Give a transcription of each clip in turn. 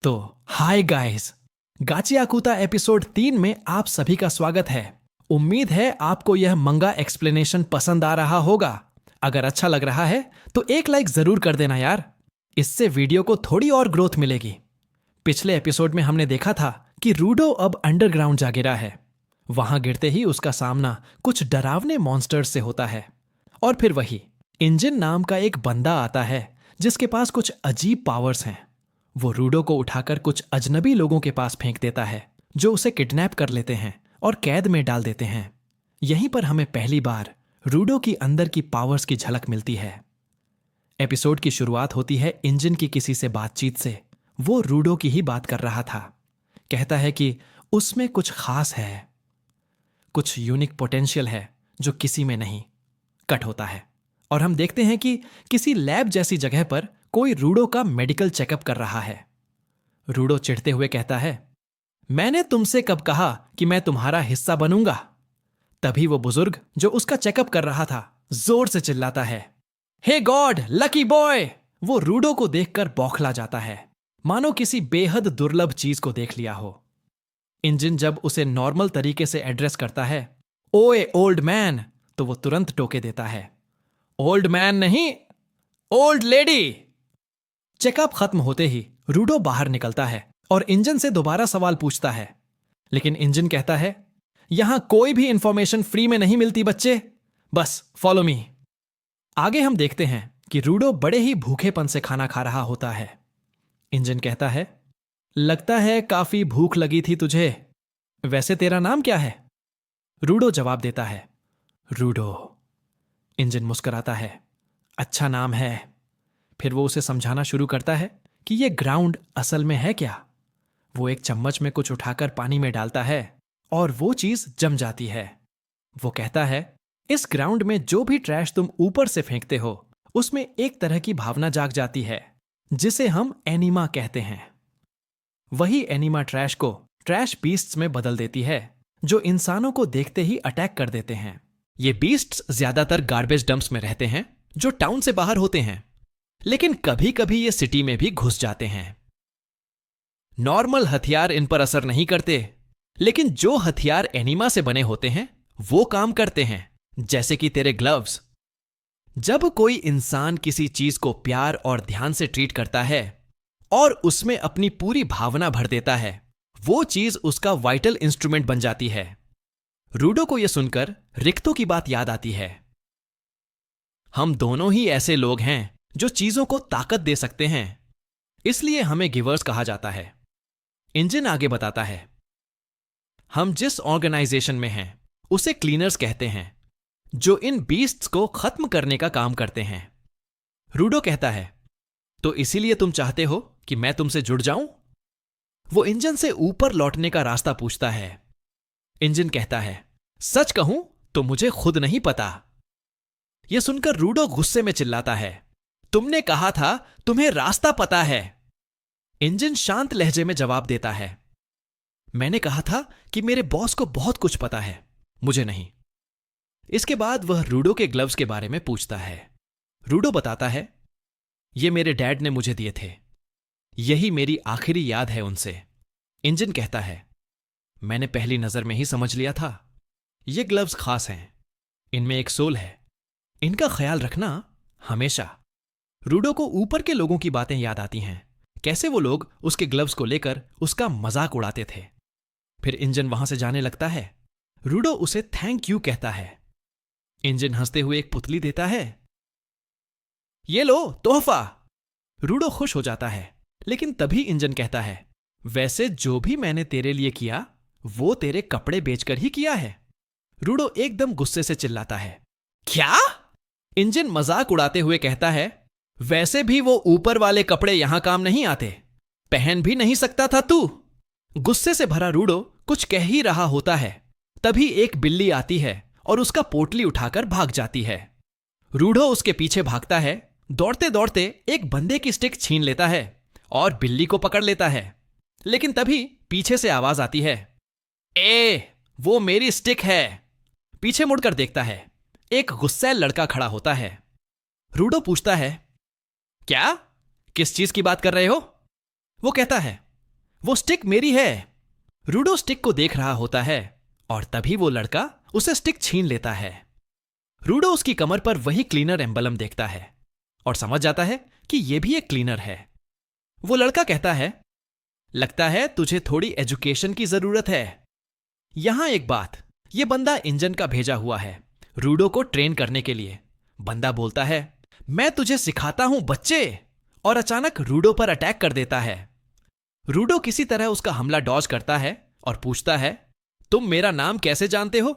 तो hi guys, गाचियाकुता episode 3 में आप सभी का स्वागत है। उम्मीद है आपको यह मंगा एक्सप्लेनेशन पसंद आ रहा होगा। अगर अच्छा लग रहा है तो एक लाइक जरूर कर देना यार, इससे वीडियो को थोड़ी और ग्रोथ मिलेगी। पिछले एपिसोड में हमने देखा था कि रूडो अब अंडरग्राउंड जा गिरा है। वहां गिरते ही उसका सामना कुछ डरावने मॉन्स्टर्स से होता है और फिर वही इंजन नाम का एक बंदा आता है जिसके पास कुछ अजीब पावर्स हैं। वो रूडो को उठाकर कुछ अजनबी लोगों के पास फेंक देता है जो उसे किडनैप कर लेते हैं और कैद में डाल देते हैं। यहीं पर हमें पहली बार रूडो की अंदर की पावर्स की झलक मिलती है। एपिसोड की शुरुआत होती है इंजन की किसी से बातचीत से। वो रूडो की ही बात कर रहा था। कहता है कि उसमें कुछ खास है, कुछ यूनिक पोटेंशियल है जो किसी में नहीं। कट होता है और हम देखते हैं कि किसी लैब जैसी जगह पर कोई रूडो का मेडिकल चेकअप कर रहा है। रूडो चिढ़ते हुए कहता है, मैंने तुमसे कब कहा कि मैं तुम्हारा हिस्सा बनूंगा। तभी वो बुजुर्ग जो उसका चेकअप कर रहा था जोर से चिल्लाता है, हे गॉड लकी बॉय। वो रूडो को देखकर बौखला जाता है, मानो किसी बेहद दुर्लभ चीज को देख लिया हो। इंजन जब उसे नॉर्मल तरीके से एड्रेस करता है, ओए ओल्ड मैन, तो वो तुरंत टोके देता है, ओल्ड मैन नहीं, ओल्ड लेडी। चेकअप खत्म होते ही रूडो बाहर निकलता है और इंजन से दोबारा सवाल पूछता है, लेकिन इंजन कहता है, यहां कोई भी इंफॉर्मेशन फ्री में नहीं मिलती बच्चे, बस फॉलो मी। आगे हम देखते हैं कि रूडो बड़े ही भूखेपन से खाना खा रहा होता है। इंजन कहता है, लगता है काफी भूख लगी थी तुझे। वैसे तेरा नाम क्या है? रूडो जवाब देता है, रूडो। इंजन मुस्कुराता है, अच्छा नाम है। फिर वो उसे समझाना शुरू करता है कि ये ग्राउंड असल में है क्या। वो एक चम्मच में कुछ उठाकर पानी में डालता है और वो चीज जम जाती है। वो कहता है, इस ग्राउंड में जो भी ट्रैश तुम ऊपर से फेंकते हो उसमें एक तरह की भावना जाग जाती है जिसे हम एनिमा कहते हैं। वही एनिमा ट्रैश को ट्रैश बीस्ट्स में बदल देती है जो इंसानों को देखते ही अटैक कर देते हैं। ये बीस्ट्स ज्यादातर गार्बेज डंप्स में रहते हैं जो टाउन से बाहर होते हैं, लेकिन कभी कभी ये सिटी में भी घुस जाते हैं। नॉर्मल हथियार इन पर असर नहीं करते, लेकिन जो हथियार एनिमा से बने होते हैं वो काम करते हैं, जैसे कि तेरे ग्लव्स। जब कोई इंसान किसी चीज को प्यार और ध्यान से ट्रीट करता है और उसमें अपनी पूरी भावना भर देता है, वो चीज उसका वाइटल इंस्ट्रूमेंट बन जाती है। रूडो को यह सुनकर रिक्तो की बात याद आती है। हम दोनों ही ऐसे लोग हैं जो चीजों को ताकत दे सकते हैं, इसलिए हमें गिवर्स कहा जाता है। इंजन आगे बताता है, हम जिस ऑर्गेनाइजेशन में हैं उसे क्लीनर्स कहते हैं, जो इन बीस्ट्स को खत्म करने का काम करते हैं। रूडो कहता है, तो इसीलिए तुम चाहते हो कि मैं तुमसे जुड़ जाऊं? वो इंजन से ऊपर लौटने का रास्ता पूछता है। इंजन कहता है, सच कहूं तो मुझे खुद नहीं पता। यह सुनकर रूडो गुस्से में चिल्लाता है, तुमने कहा था तुम्हें रास्ता पता है। इंजन शांत लहजे में जवाब देता है, मैंने कहा था कि मेरे बॉस को बहुत कुछ पता है, मुझे नहीं। इसके बाद वह रूडो के ग्लव्स के बारे में पूछता है। रूडो बताता है, ये मेरे डैड ने मुझे दिए थे, यही मेरी आखिरी याद है उनसे। इंजन कहता है, मैंने पहली नजर में ही समझ लिया था, ये ग्लव्स खास हैं, इनमें एक सोल है, इनका ख्याल रखना हमेशा। रूडो को ऊपर के लोगों की बातें याद आती हैं, कैसे वो लोग उसके ग्लव्स को लेकर उसका मजाक उड़ाते थे। फिर इंजन वहां से जाने लगता है। रूडो उसे थैंक यू कहता है। इंजन हंसते हुए एक पुतली देता है, ये लो तोहफा। रूडो खुश हो जाता है, लेकिन तभी इंजन कहता है, वैसे जो भी मैंने तेरे लिए किया वो तेरे कपड़े बेचकर ही किया है। रूडो एकदम गुस्से से चिल्लाता है, क्या? इंजन मजाक उड़ाते हुए कहता है, वैसे भी वो ऊपर वाले कपड़े यहां काम नहीं आते, पहन भी नहीं सकता था तू। गुस्से से भरा रूडो कुछ कह ही रहा होता है, तभी एक बिल्ली आती है और उसका पोटली उठाकर भाग जाती है। रूडो उसके पीछे भागता है, दौड़ते दौड़ते एक बंदे की स्टिक छीन लेता है और बिल्ली को पकड़ लेता है। लेकिन तभी पीछे से आवाज आती है, वो मेरी स्टिक है। पीछे मुड़कर देखता है, एक गुस्सैल लड़का खड़ा होता है। रूडो पूछता है, क्या? किस चीज की बात कर रहे हो? वो कहता है, वो स्टिक मेरी है। रूडो स्टिक को देख रहा होता है और तभी वो लड़का उसे स्टिक छीन लेता है। रूडो उसकी कमर पर वही क्लीनर एम्बलम देखता है और समझ जाता है कि यह भी एक क्लीनर है। वो लड़का कहता है, लगता है तुझे थोड़ी एजुकेशन की जरूरत है। यहां एक बात, यह बंदा इंजन का भेजा हुआ है रूडो को ट्रेन करने के लिए। बंदा बोलता है, मैं तुझे सिखाता हूं बच्चे, और अचानक रूडो पर अटैक कर देता है। रूडो किसी तरह उसका हमला डॉज करता है और पूछता है, तुम मेरा नाम कैसे जानते हो?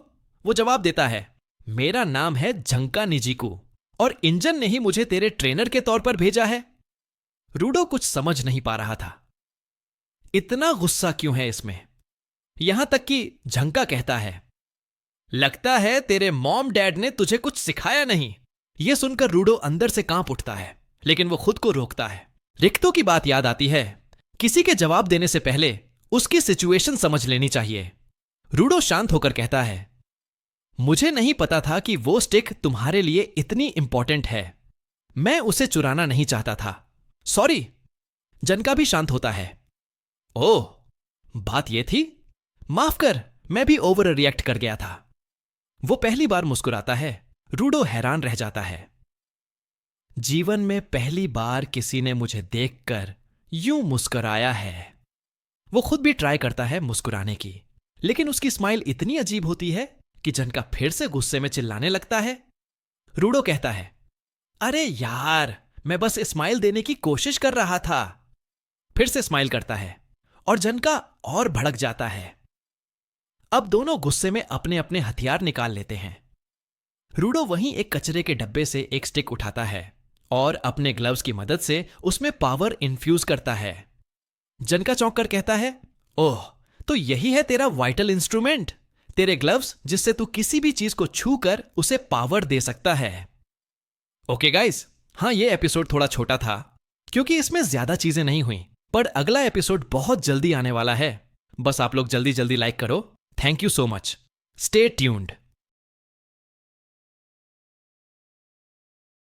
वो जवाब देता है, मेरा नाम है झंका निजिकू और इंजन ने ही मुझे तेरे ट्रेनर के तौर पर भेजा है। रूडो कुछ समझ नहीं पा रहा था। इतना गुस्सा क्यों है इसमें? यहां तक कि झंका कहता है, लगता है तेरे मॉम डैड ने तुझे कुछ सिखाया नहीं। यह सुनकर रूडो अंदर से कांप उठता है, लेकिन वो खुद को रोकता है। रिक्तो की बात याद आती है। किसी के जवाब देने से पहले उसकी सिचुएशन समझ लेनी चाहिए। रूडो शांत होकर कहता है, मुझे नहीं पता था कि वो स्टिक तुम्हारे लिए इतनी इंपॉर्टेंट है। मैं उसे चुराना नहीं चाहता था। सॉरी। जनका भी शांत होता है। ओह, बात यह थी? माफ कर, मैं भी ओवर रिएक्ट कर गया था। वो पहली बार मुस्कुराता है। रूडो हैरान रह जाता है। जीवन में पहली बार किसी ने मुझे देखकर यूं मुस्कुराया है। वो खुद भी ट्राई करता है मुस्कुराने की, लेकिन उसकी स्माइल इतनी अजीब होती है कि जनका फिर से गुस्से में चिल्लाने लगता है। रूडो कहता है, अरे यार, मैं बस स्माइल देने की कोशिश कर रहा था। फिर से स्माइल करता है और जनका और भड़क जाता है। अब दोनों गुस्से में अपने अपने हथियार निकाल लेते हैं। रूडो वहीं एक कचरे के डब्बे से एक स्टिक उठाता है और अपने ग्लव्स की मदद से उसमें पावर इन्फ्यूज करता है। जनका चौंक कर कहता है, ओह, तो यही है तेरा वाइटल इंस्ट्रूमेंट, तेरे ग्लव्स जिससे तू किसी भी चीज को छू कर उसे पावर दे सकता है। ओके गाइस, हाँ, ये एपिसोड थोड़ा छोटा था क्योंकि इसमें ज्यादा चीजें नहीं हुई, पर अगला एपिसोड बहुत जल्दी आने वाला है। बस आप लोग जल्दी जल्दी लाइक करो। Thank you so much. Stay tuned.